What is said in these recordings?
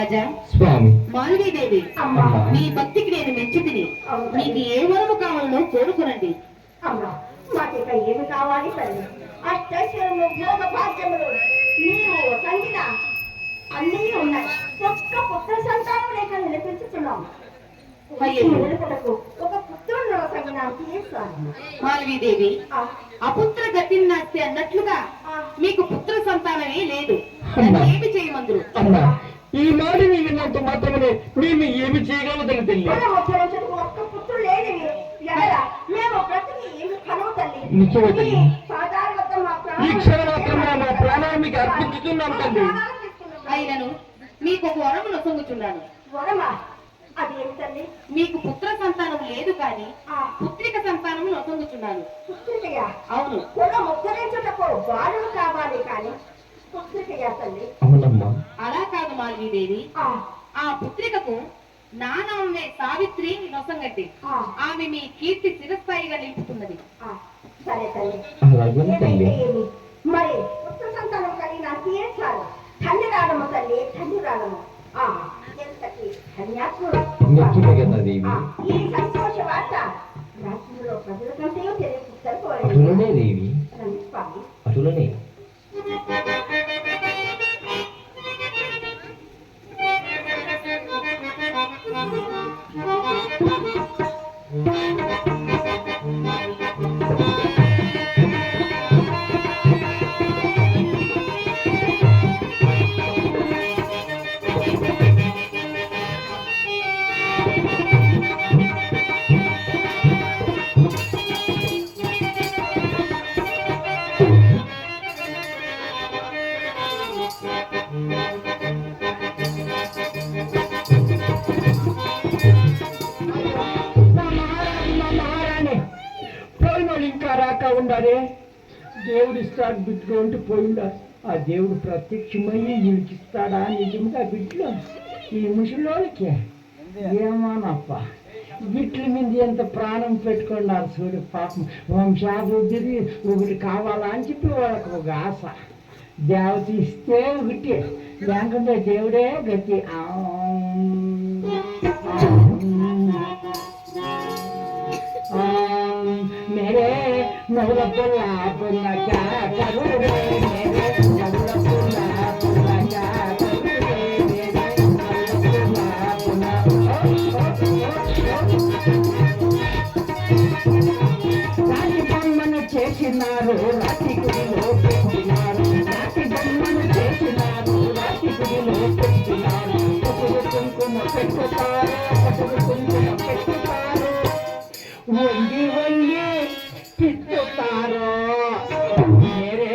మహారాజా స్వామి మాల్వీదేవి అమ్మా. మీ భక్తికి నేను మెచ్చుతిని. మీకు ఏ వరము కావాలో కోరుకునండి. అమ్మా మాకిక ఏమి కావాలి తల్లి? అష్టైశ్వర్యము భోగ భాగ్యములు నీవు సంగీత అన్నీ ఉన్నాయి. ఒక్క పుత్ర సంతానం లేక నిలిపించుతున్నాము. అయ్యో. నిలుపుటకు ఒక పుత్రుడు సంగీనానికి ఇస్తాను. మాల్వీదేవి అపుత్ర గతిని నాస్తి అన్నట్లుగా మీకు పుత్ర సంతానమే లేదు. అమ్మా. ఏమి చేయమందురు? అమ్మా ఈ మాట విన్నంత మాత్రమే మేము ఏమి చేయగలదని తెలియ ఒక్క పుత్రుడు లేనివి ఎడలా మేము బ్రతికి ఏమి కలవు తల్లి. నిజమే తల్లి. ఈ పాదాల వద్ద మా ఈ క్షణం మాత్రమే మా ప్రాణాన్ని మీకు అర్పించుతున్నాం తండ్రి. అయినను మీకు ఒక వరము నొసంగుచున్నాను. వరమా? అదేమి తల్లి? మీకు పుత్ర సంతానం లేదు కానీ పుత్రిక సంతానము నొసంగుచున్నాను. పుత్రికయా? అవును. కులం ఉద్ధరించుటకు బాలుడు కావాలి కానీ పుత్రికయా తల్లి? అవునమ్మా. అలా కాదు మాల్వీదేవి. ఆ పుత్రికకు నానమ్మే సావిత్రి నొసంగట్టి ఆమె మీ కీర్తి చిరస్థాయిగా నిలుపుతున్నది. సరే తల్లి. అలాగే తల్లి. ఏదైతే ఏమి. మరి పుత్ర సంతానం కలిగిన ఏం చాలు. ధన్యురాలము తల్లి, ధన్యురాలము. ఎంతటి ధన్యాత్ముడు. నిజమే కదా దేవి. ఈ సంతోష వార్త రాజ్యంలో ప్రజలకంటే తెలియకపోయింది. అటులనే దేవి, స్వామి. అటులనే. ఇంకా రాక ఉండాలి. దేవుడు ఇస్తాడు బిడ్డలు అంటూ పోయిండా. ఆ దేవుడు ప్రత్యక్షమయ్యి నిలిచిస్తాడా నిజంగా బిడ్డలు ఈ ముసలోళ్ళకి? ఏమోనప్ప బిడ్డల మీద ఎంత ప్రాణం పెట్టుకున్నారు చూడు. పాపం వంశాభివృద్ధి ఒకటి కావాలా అని చెప్పి వాళ్ళకి ఒక ఆశ. దేవత ఇస్తే ఒకటి, లేకుంటే దేవుడే గతి. मेरे नवला पुल्ला पुल्ला क्या करूँ रे, मेरे नवला पुल्ला पुल्ला क्या करूँ रे, मेरे नवला पुल्ला రాతి బొమ్మను చేసినారు, రాతి గుడిలో పెట్టినారు. రాతి బొమ్మను చేసినారు, రాతి గుడిలో పెట్టినారు. పసుపు కుంకుమ పెట్టుతారు, పసుపు కుంకుమ పెట్టుతారు. వంగి వంగి తిట్టుతారు. మేరే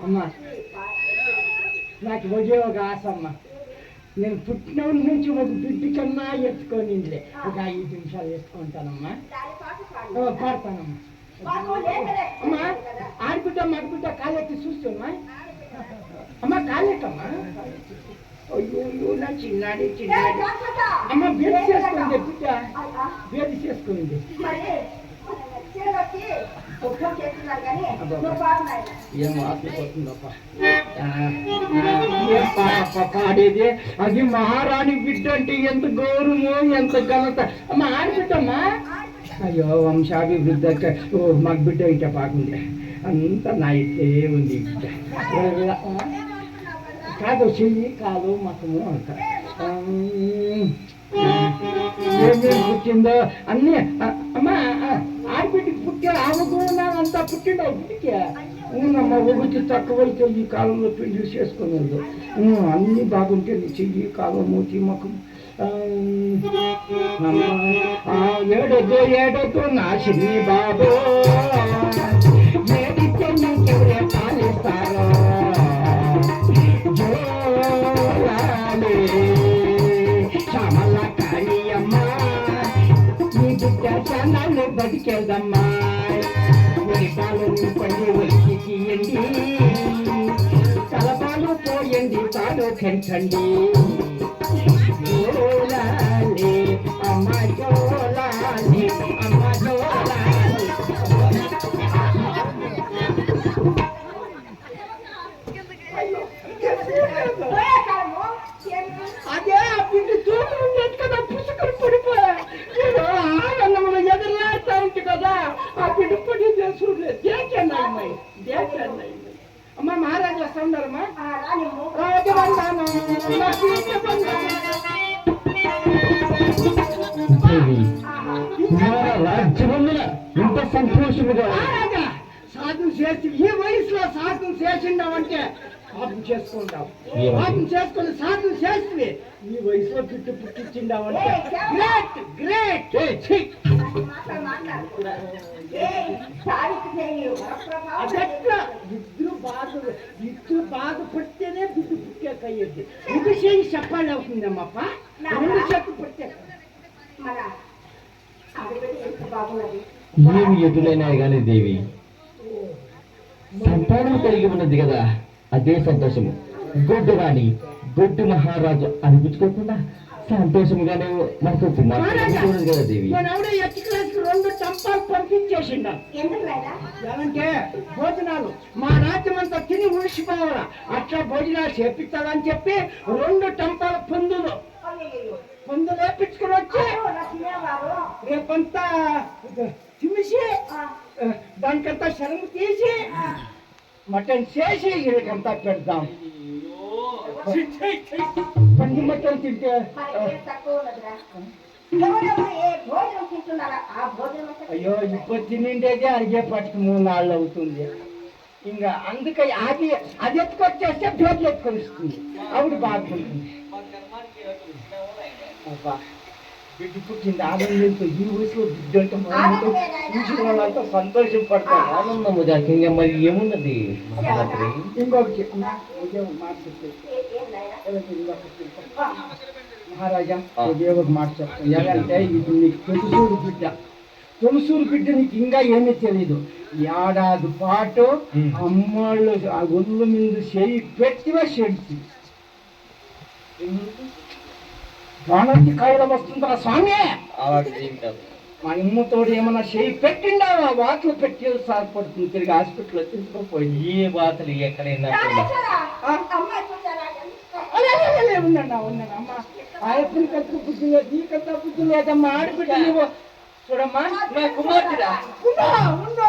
అమ్మా నాకు ఒకే ఒక ఆశ అమ్మ. నేను పుట్టిన నుంచి ఒక బిడ్డ కన్నా ఎత్తుకోనిలే. ఒక 5 నిమిషాలు ఎత్తుకుంటానమ్మా. పాడతానమ్మా. అమ్మా ఆడబిడ్డ మగబిడ్డ కాలెత్తి చూస్తున్నా. అమ్మా కాలేకమ్మా. అయ్యో నా చిన్నాడి చిన్నాడి. అమ్మ బేది చేసుకోండి బిడ్డ, బేది చేసుకోండి. ఏం ఆశపోతుందప్ప. పాడేది అది మహారాణి బిడ్డ అంటే ఎంత గౌరవం, ఎంత ఘనత. అమ్మ ఆడబిడ్డమ్మా. అయ్యో వంశాభివృద్ధి మాకు బిడ్డ ఇట్ట పాకుంది. అంతా నా ఇట్టే ఉంది బిడ్డ. కాదు చెయ్యి కాదు మకము అంట. ఏమేమి పుట్టిందో అన్నీ అమ్మా ఆడబిడ్డకి పుట్టి ఆమెకు అంతా పుట్టిండవు బిడ్డకి అమ్మ ఒకటి తక్కువైతే ఈ కాలంలో పెళ్లి చేసుకునేది అన్నీ బాగుంటే నీ చెయ్యి కాలం మూతి ముఖం ఏడొద్దు ఏడొద్దు నా చిన్ని బాబు ఏడితే నీకెవరే పాలిస్తారో జోలాలే శ్యామల కాళీ అమ్మ నీ బిడ్డ చాలాన్ని బతికేదమ్మా పాలు పండి వచ్చి తీయండి తలపాలు పోయండి పాలు పెంచండి జోలాలి అమ్మ జోలాలి అమ్మ జోలాలి అదే ఆ పిండి తూము ఉండేది కదా పుసుకుని పడిపోయా ఆనందములు ఎదురులాడుతూ ఉంది కదా ఆ పిండి పడి చూడలేదు దేకన్నాయి దేకన్నాయి అమ్మ మహారాజు వస్తా ఉన్నారమ్మా రాజ్యమందున ఇంత సంతోషముగా సాధన చేసి ఈ వయసులో సాధన చేసిండావంటే పాపం చేసుకుంటావు పాపం చేసుకుని సాధన చేసి ఈ వయసులో పిట్టు పుట్టించిండావంటే గ్రేట్ గ్రేట్ అదెట్లా ఇద్దరు బాధపడితేనే బిడ్డు పుట్టాకయ్యేది ఇది చేయి చెప్పాలి అవుతుందమ్మప్ప రెండు చెప్పు పుట్టాక ఏమి ఎదురైనా కానీ దేవి సంతానం కలిగి ఉన్నది కదా అదే సంతోషము గొడ్డు రాణి గొడ్డు మహారాజు అనిపించుకోకుండా సంతోషముగానే మనకు కుమారుడు కదా దేవి రెండు చంపాలు పంపించేసిండ ఏమంటే భోజనాలు మా రాజ్యం అంతా తిని ఉడిసిపోవాలా అట్లా భోజనాలు చేపిస్తాడని చెప్పి రెండు టంపాల పందులు వేపించుకుని వచ్చి రేపంతా తిమిసి దానికంతా శరము తీసి మటన్ చేసి ఇక్కడికంతా పెడదాం పంది మటన్ తింటే అయ్యో ఇప్పుడు తినిండేదే అడిగే పట్టుకు 3 నాళ్ళు అవుతుంది ఇంకా అందుకే అది ఎత్తుకొచ్చేస్తే ప్లేట్లు ఎత్తుకొని ఇస్తుంది ఆవిడ బాగుంటుంది బిడ్డ పుట్టింది ఆనందంతో ఈ వయసులో బిడ్డ అంటే చూసిన వాళ్ళంతా సంతోషం పడతారు ఆనందము దానికి ఇంకా మరి ఏమున్నది ఇంకొకటి మహారాజా ఒకే ఒక మాట చెప్తాను ఎలాంటే ఇది నీకు తొలసూరు బిడ్డ నీకు ఇంకా ఏమీ తెలియదు ఏడాది పాటు అమ్మాళ్ళు ఆ ఒళ్ళు మీద చేయి పెట్టివా చెడిచి ప్రాణానికి కావడం వస్తుందా స్వామి మా ఇమ్మతోడు ఏమన్నా చేయి పెట్టిండావా వాటిలో పెట్టి సార్పడుతుంది తిరిగి హాస్పిటల్లో తీసుకుపోయి ఏ బాతలు ఎక్కడైనా ఉన్నాడా అమ్మ ఆయప్పుడు కత్తుకు బుద్ధి లేదు నీ కథ బుద్ధి లేదమ్మా ఆడబిడ్డ నువ్వు చూడమ్మా నా కుమార్తెరా ఉండో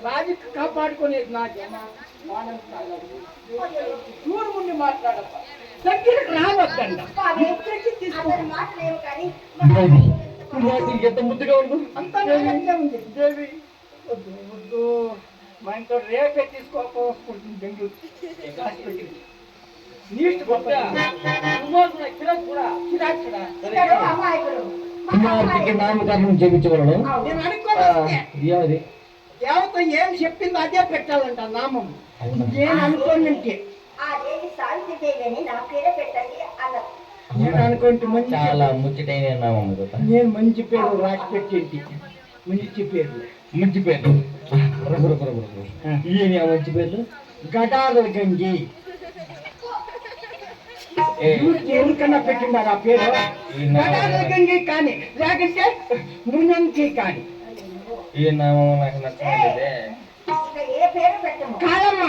రాజుకి కాపాడుకునేది నాకేమా దూరం ఉండి మాట్లాడమ్మా దగ్గరికి రావద్దండి ఎంత ముద్దుగా ఉండు అంతా ఉంది దేవి వద్దు మా ఇంట్లో రేపే తీసుకోకపోతుంది బెంగళూరు హాస్పిటల్కి కుమార్తెకి నామకరణం చేయించగలను ఏమది దేవత ఏం చెప్పిందో అదే పెట్టాలంట నామం నేను అనుకోనంటే నేను అనుకుంటే మంచి చాలా ముచ్చటైన నామం కదా నేను మంచి పేరు రాసి పెట్టేది మంచి పేరు మంచి పేరు ఏమి ఆ మంచి పేర్లు గడాల గంగి ఎందుకన్నా పెట్టిండారు ఆ పేరు గడాల గంగి కానీ లేకంటే మునంకి కానీ ఈ నామం నాకు నచ్చలేదే కాలమ్మ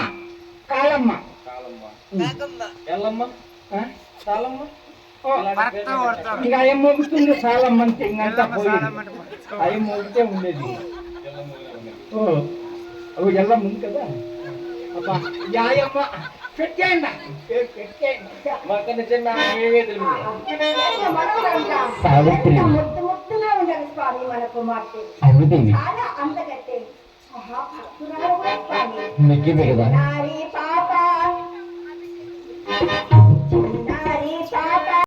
కాలమ్మ ఎల్లమ్మ సాలమ్మ ఇంకా ఏం మోగుతుంది సాలమ్మ అంటే ఇంకంతా పోయింది అవి మోగితే ఉండేది ఓ అవి ఎల్లమ్మ ఉంది కదా అబ్బా యాయమ్మ పెట్టేయండి మాకు నిజంగా ఏమీ తెలియదు. మనవరంట సావిత్రి. ఎంత ముద్దుగా ఉండదు స్వామి మన కుమార్తె. అవుదేవి చాలా అందగట్టే మహాభక్తురాలు కూడా స్వామి. నిజమే కదా నారీ